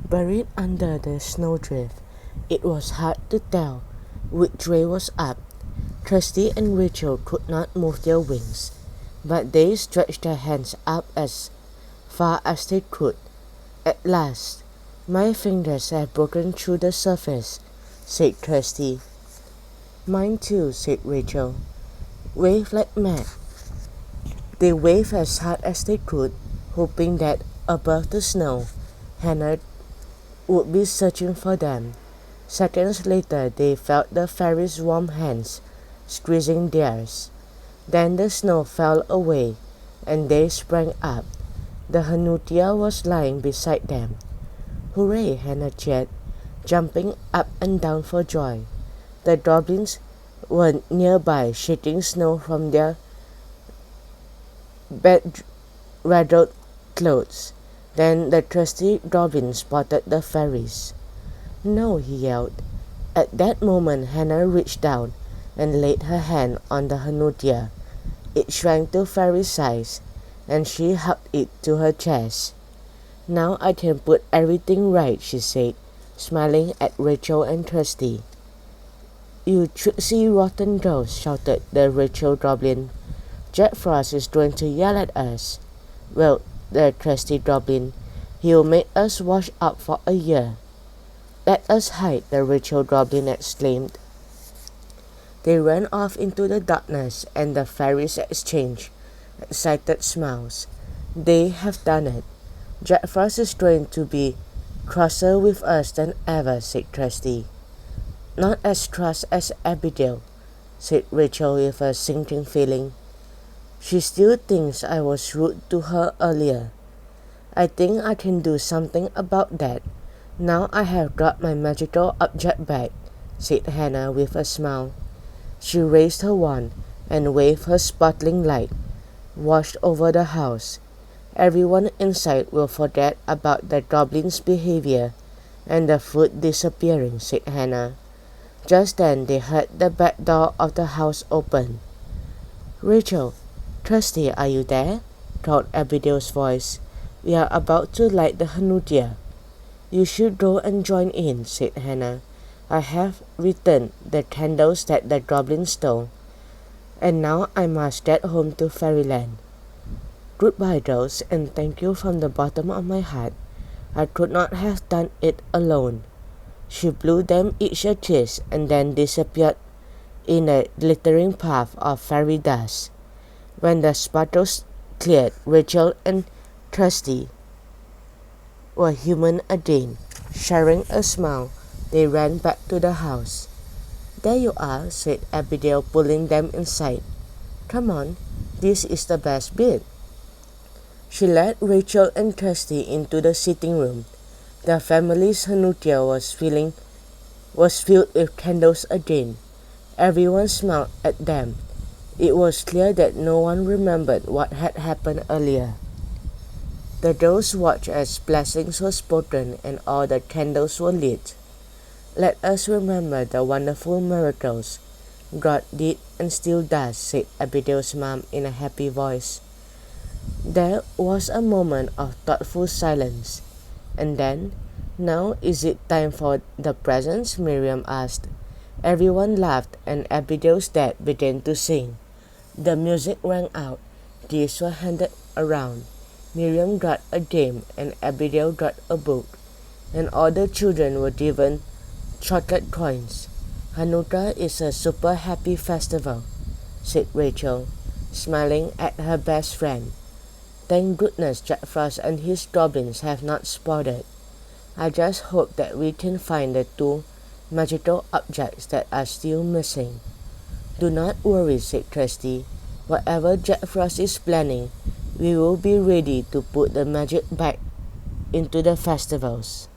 Buried under the snowdrift, it was hard to tell which way was up. Trusty and Rachel could not move their wings, but they stretched their hands up as far as they could. At last, my fingers have broken through the surface, said Trusty. Mine too, said Rachel. Wave like mad. They waved as hard as they could, hoping that above the snow, Hana would be searching for them. Seconds later, they felt the fairy's warm hands squeezing theirs. Then the snow fell away, and they sprang up. The Hanukkah was lying beside them. Hooray, Hana cheered, jumping up and down for joy. The goblins were nearby, shaking snow from their bedraggled clothes. Then the trusty goblin spotted the fairies. No, he yelled. At that moment, Hana reached down and laid her hand on the Hanukkah. It shrank to fairy size, and she hugged it to her chest. Now I can put everything right, she said, smiling at Rachel and Trusty. You tricksy rotten ghost, shouted the Rachel goblin. Jack Frost is going to yell at us. Well, the Trusty goblin, he'll make us wash up for a year. Let us hide, the Rachel goblin exclaimed. They ran off into the darkness, and the fairies exchanged excited smiles. They have done it. Jack Frost is going to be crosser with us than ever, said Trusty. Not as cross as Abigail, said Rachel with a sinking feeling. She still thinks I was rude to her earlier. I think I can do something about that. Now I have got my magical object back, said Hana with a smile. She raised her wand and waved her sparkling light, washed over the house. Everyone inside will forget about the goblin's behavior and the food disappearing, said Hana. Just then they heard the back door of the house open. Rachel, Trusty, are you there? Called Abigail's voice. We are about to light the Hanukkah. You should go and join in, said Hana. I have returned the candles that the goblin stole, and now I must get home to Fairyland. Goodbye, girls, and thank you from the bottom of my heart. I could not have done it alone. She blew them each a kiss and then disappeared in a glittering puff of fairy dust. When the sparkles cleared, Rachel and Trusty were human again. Sharing a smile, they ran back to the house. There you are, said Abigail, pulling them inside. Come on, this is the best bit. She led Rachel and Trusty into the sitting room. The family's Hanukkah was filled with candles again. Everyone smiled at them. It was clear that no one remembered what had happened earlier. The girls watched as blessings were spoken and all the candles were lit. Let us remember the wonderful miracles God did and still does, said Abigail's mom in a happy voice. There was a moment of thoughtful silence, and then, now is it time for the presents? Miriam asked. Everyone laughed, and Abigail's dad began to sing. The music rang out. Gifts were handed around. Miriam got a game, and Abigail got a book, and all the children were given chocolate coins. Hanukkah is a super happy festival, said Rachel, smiling at her best friend. Thank goodness Jack Frost and his goblins have not spoiled it. I just hope that we can find the two magical objects that are still missing. Do not worry, said Trusty. Whatever Jack Frost is planning, we will be ready to put the magic back into the festivals.